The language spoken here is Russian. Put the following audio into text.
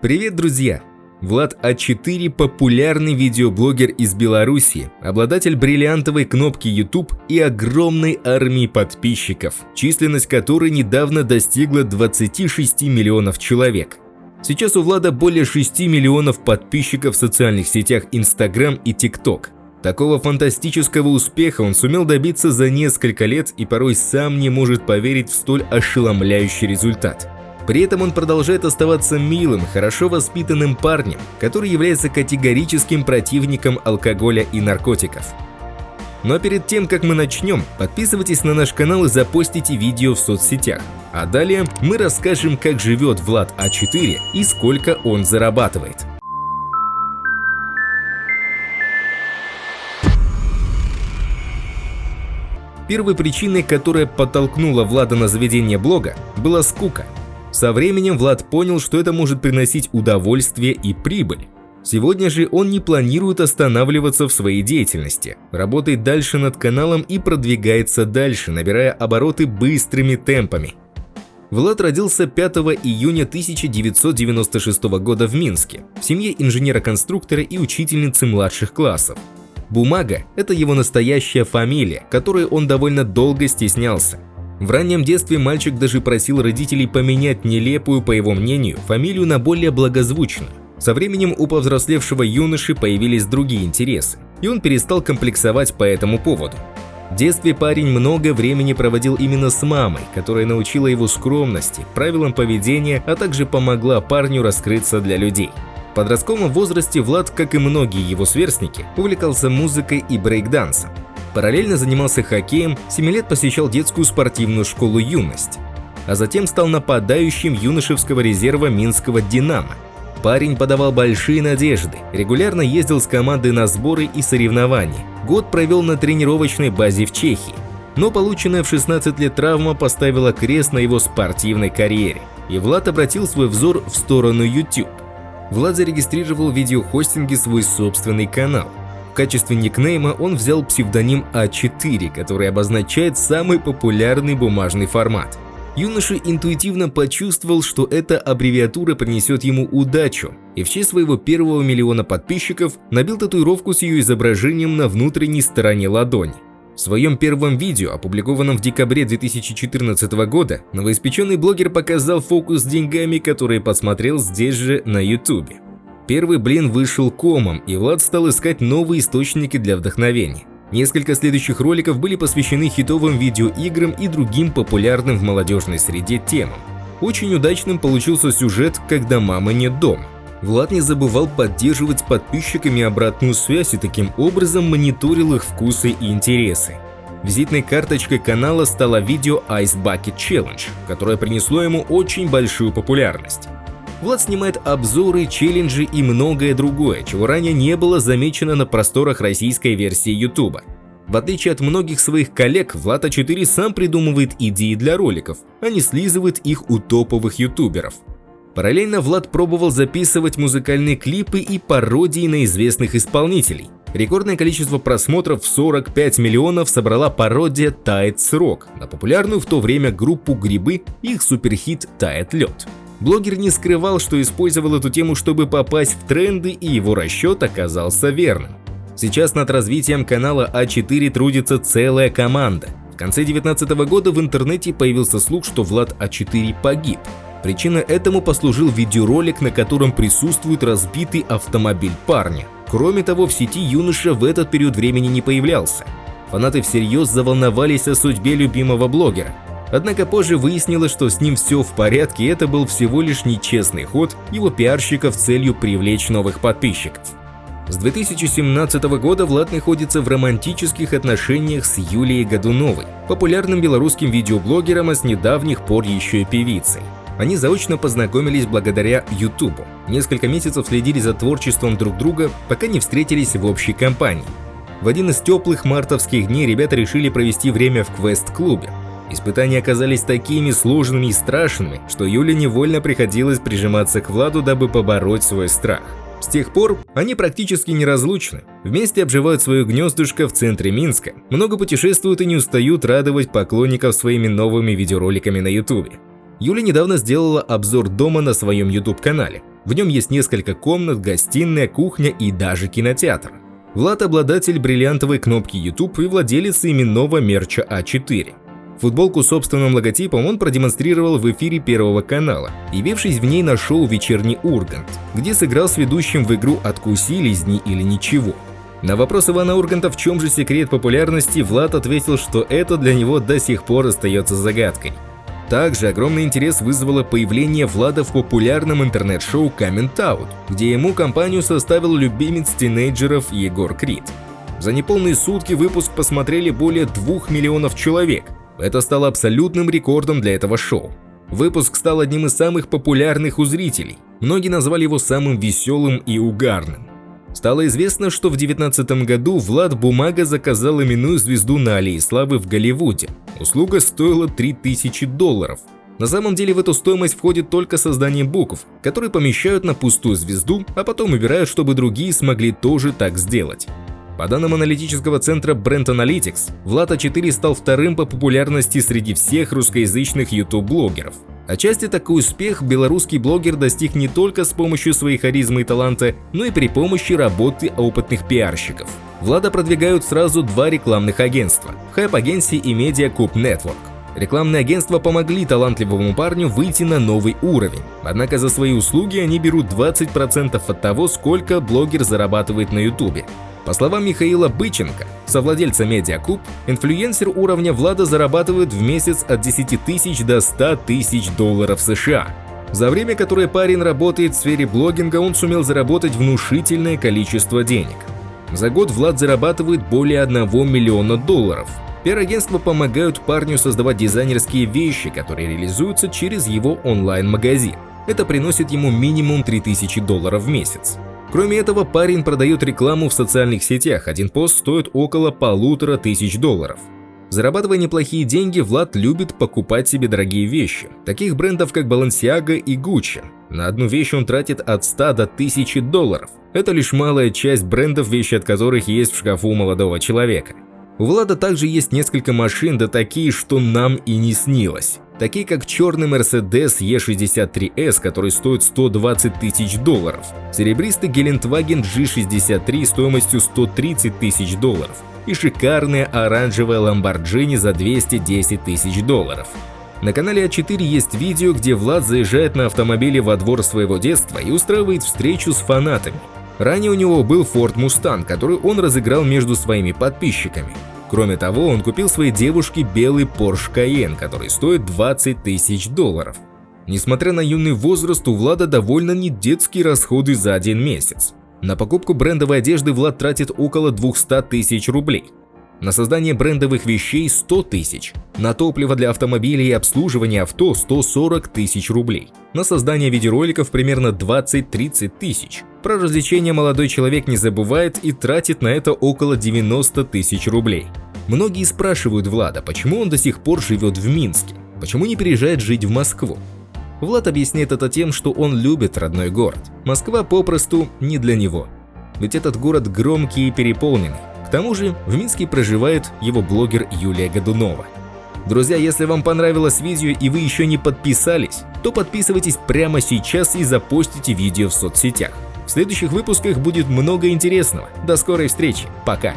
Привет, друзья! Влад А4 – популярный видеоблогер из Беларуси, обладатель бриллиантовой кнопки YouTube и огромной армии подписчиков, численность которой недавно достигла 26 миллионов человек. Сейчас у Влада более 6 миллионов подписчиков в социальных сетях Instagram и TikTok. Такого фантастического успеха он сумел добиться за несколько лет и порой сам не может поверить в столь ошеломляющий результат. При этом он продолжает оставаться милым, хорошо воспитанным парнем, который является категорическим противником алкоголя и наркотиков. Но перед тем, как мы начнем, подписывайтесь на наш канал и запостите видео в соцсетях. А далее мы расскажем, как живет Влад А4 и сколько он зарабатывает. Первой причиной, которая подтолкнула Влада на заведение блога, была скука. Со временем Влад понял, что это может приносить удовольствие и прибыль. Сегодня же он не планирует останавливаться в своей деятельности, работает дальше над каналом и продвигается дальше, набирая обороты быстрыми темпами. Влад родился 5 июня 1996 года в Минске, в семье инженера-конструктора и учительницы младших классов. Бумага – это его настоящая фамилия, которой он довольно долго стеснялся. В раннем детстве мальчик даже просил родителей поменять нелепую, по его мнению, фамилию на более благозвучную. Со временем у повзрослевшего юноши появились другие интересы, и он перестал комплексовать по этому поводу. В детстве парень много времени проводил именно с мамой, которая научила его скромности, правилам поведения, а также помогла парню раскрыться для людей. В подростковом возрасте Влад, как и многие его сверстники, увлекался музыкой и брейк-дансом. Параллельно занимался хоккеем, 7 лет посещал детскую спортивную школу «Юность», а затем стал нападающим юношеского резерва Минского «Динамо». Парень подавал большие надежды, регулярно ездил с командой на сборы и соревнования, год провел на тренировочной базе в Чехии. Но полученная в 16 лет травма поставила крест на его спортивной карьере, и Влад обратил свой взор в сторону YouTube. Влад зарегистрировал в видеохостинге свой собственный канал. В качестве никнейма он взял псевдоним А4, который обозначает самый популярный бумажный формат. Юноша интуитивно почувствовал, что эта аббревиатура принесет ему удачу, и в честь своего первого миллиона подписчиков набил татуировку с ее изображением на внутренней стороне ладони. В своем первом видео, опубликованном в декабре 2014 года, новоиспеченный блогер показал фокус с деньгами, который посмотрел здесь же на YouTube. Первый блин вышел комом, и Влад стал искать новые источники для вдохновения. Несколько следующих роликов были посвящены хитовым видеоиграм и другим популярным в молодежной среде темам. Очень удачным получился сюжет «Когда мамы нет дома». Влад не забывал поддерживать с подписчиками обратную связь и таким образом мониторил их вкусы и интересы. Визитной карточкой канала стало видео Ice Bucket Challenge, которое принесло ему очень большую популярность. Влад снимает обзоры, челленджи и многое другое, чего ранее не было замечено на просторах российской версии YouTube. В отличие от многих своих коллег, Влад А4 сам придумывает идеи для роликов, а не слизывает их у топовых ютуберов. Параллельно Влад пробовал записывать музыкальные клипы и пародии на известных исполнителей. Рекордное количество просмотров в 45 миллионов собрала пародия «Тает срок» на популярную в то время группу «Грибы» и их суперхит «Тает лед». Блогер не скрывал, что использовал эту тему, чтобы попасть в тренды, и его расчет оказался верным. Сейчас над развитием канала А4 трудится целая команда. В конце 2019 года в интернете появился слух, что Влад А4 погиб. Причиной этому послужил видеоролик, на котором присутствует разбитый автомобиль парня. Кроме того, в сети юноша в этот период времени не появлялся. Фанаты всерьез заволновались о судьбе любимого блогера. Однако позже выяснилось, что с ним все в порядке, и это был всего лишь нечестный ход его пиарщиков с целью привлечь новых подписчиков. С 2017 года Влад находится в романтических отношениях с Юлией Годуновой, популярным белорусским видеоблогером, а с недавних пор еще и певицей. Они заочно познакомились благодаря YouTube. Несколько месяцев следили за творчеством друг друга, пока не встретились в общей компании. В один из теплых мартовских дней ребята решили провести время в квест-клубе. Испытания оказались такими сложными и страшными, что Юле невольно приходилось прижиматься к Владу, дабы побороть свой страх. С тех пор они практически неразлучны. Вместе обживают свое гнездышко в центре Минска, много путешествуют и не устают радовать поклонников своими новыми видеороликами на YouTube. Юля недавно сделала обзор дома на своем YouTube-канале. В нем есть несколько комнат, гостиная, кухня и даже кинотеатр. Влад – обладатель бриллиантовой кнопки YouTube и владелец именного мерча А4. Футболку с собственным логотипом он продемонстрировал в эфире Первого канала, явившись в ней на шоу «Вечерний Ургант», где сыграл с ведущим в игру «Откуси, лизни или ничего». На вопрос Ивана Урганта, в чем же секрет популярности, Влад ответил, что это для него до сих пор остается загадкой. Также огромный интерес вызвало появление Влада в популярном интернет-шоу Coming Out, где ему компанию составил любимец тинейджеров Егор Крид. За неполные сутки выпуск посмотрели более 2 миллионов человек. Это стало абсолютным рекордом для этого шоу. Выпуск стал одним из самых популярных у зрителей. Многие назвали его самым веселым и угарным. Стало известно, что в 2019 году Влад Бумага заказал именную звезду на Аллее Славы в Голливуде. Услуга стоила $3000. На самом деле в эту стоимость входит только создание букв, которые помещают на пустую звезду, а потом убирают, чтобы другие смогли тоже так сделать. По данным аналитического центра Brand Analytics, Влад А4 стал вторым по популярности среди всех русскоязычных YouTube-блогеров. Отчасти такой успех белорусский блогер достиг не только с помощью своей харизмы и таланта, но и при помощи работы опытных пиарщиков. Влада продвигают сразу 2 рекламных агентства – Hype Agency и Media Coop Network. Рекламные агентства помогли талантливому парню выйти на новый уровень, однако за свои услуги они берут 20% от того, сколько блогер зарабатывает на YouTube. По словам Михаила Быченко, совладельца Media Coop, инфлюенсер уровня Влада зарабатывает в месяц от 10 тысяч до $100 000 США. За время, которое парень работает в сфере блогинга, он сумел заработать внушительное количество денег. За год Влад зарабатывает более $1 миллиона. Пиар-агентства помогают парню создавать дизайнерские вещи, которые реализуются через его онлайн-магазин. Это приносит ему минимум $3000 в месяц. Кроме этого, парень продает рекламу в социальных сетях, один пост стоит около $1500. Зарабатывая неплохие деньги, Влад любит покупать себе дорогие вещи, таких брендов как Balenciaga и Gucci. На одну вещь он тратит от 100 до $1000. Это лишь малая часть брендов, вещи от которых есть в шкафу у молодого человека. У Влада также есть несколько машин, да такие, что нам и не снилось. Такие как черный Mercedes E63S, который стоит $120 000, серебристый Geländewagen G63 стоимостью $130 000 и шикарная оранжевая Lamborghini за $210 000. На канале А4 есть видео, где Влад заезжает на автомобиле во двор своего детства и устраивает встречу с фанатами. Ранее у него был Ford Mustang, который он разыграл между своими подписчиками. Кроме того, он купил своей девушке белый Porsche Cayenne, который стоит $20 000. Несмотря на юный возраст, у Влада довольно недетские расходы за один месяц. На покупку брендовой одежды Влад тратит около 200 000 рублей. На создание брендовых вещей 100 000, на топливо для автомобилей и обслуживание авто 140 000 рублей, на создание видеороликов примерно 20-30 тысяч. Про развлечения молодой человек не забывает и тратит на это около 90 000 рублей. Многие спрашивают Влада, почему он до сих пор живет в Минске, почему не переезжает жить в Москву. Влад объясняет это тем, что он любит родной город. Москва попросту не для него, ведь этот город громкий и переполненный. К тому же в Минске проживает его блогер Юлия Годунова. Друзья, если вам понравилось видео и вы еще не подписались, то подписывайтесь прямо сейчас и запостите видео в соцсетях. В следующих выпусках будет много интересного. До скорой встречи. Пока.